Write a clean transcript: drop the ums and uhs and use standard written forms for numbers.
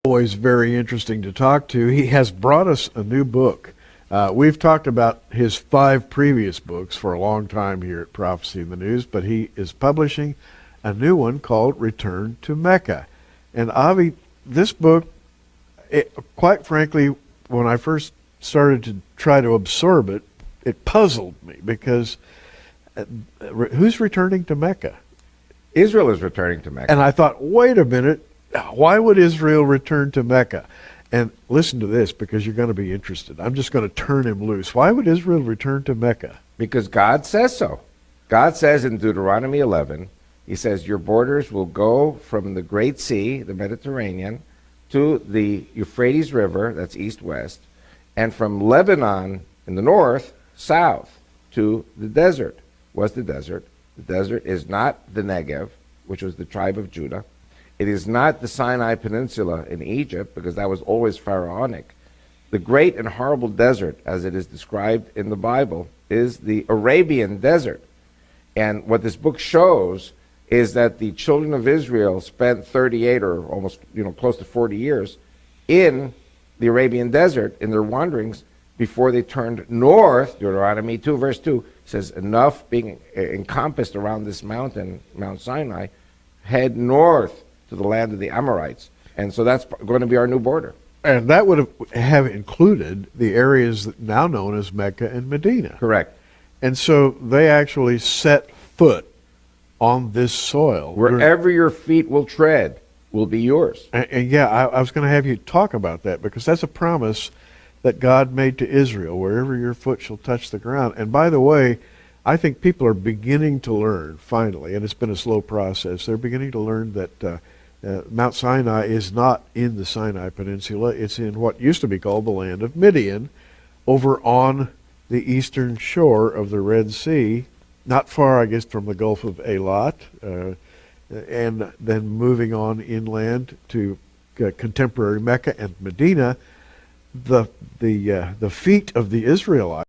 Always very interesting to talk to. He has brought us a new book. We've talked about his 5 previous books for a long time here at Prophecy in the News, but he is publishing a new one called Return to Mecca. And Avi, this book, quite frankly, when I first started to try to absorb it, it puzzled me because who's returning to Mecca? Israel is returning to Mecca. And I thought, wait a minute, why would Israel return to Mecca? And listen to this, because you're going to be interested. I'm just going to turn him loose. Why would Israel return to Mecca? Because God says so. God says in Deuteronomy 11, he says, your borders will go from the Great Sea, the Mediterranean, to the Euphrates River, that's east-west, and from Lebanon in the north, south, to the desert. What's the desert? The desert is not the Negev, which was the tribe of Judah. It is not the Sinai Peninsula in Egypt, because that was always pharaonic. The great and horrible desert, as it is described in the Bible, is the Arabian desert. And what this book shows is that the children of Israel spent 38 or almost, close to 40 years in the Arabian desert in their wanderings before they turned north. Deuteronomy 2, verse 2 says, enough being encompassed around this mountain, Mount Sinai, head north to the land of the Amorites. And so that's going to be our new border. And that would have included the areas now known as Mecca and Medina. Correct. And so they actually set foot on this soil. Wherever your feet will tread will be yours. And yeah, I was going to have you talk about that, because that's a promise that God made to Israel, wherever your foot shall touch the ground. And by the way, I think people are beginning to learn, finally, and it's been a slow process, they're beginning to learn that Mount Sinai is not in the Sinai Peninsula. It's in what used to be called the land of Midian, over on the eastern shore of the Red Sea, not far, I guess, from the Gulf of Eilat, and then moving on inland to contemporary Mecca and Medina. The feet of the Israelites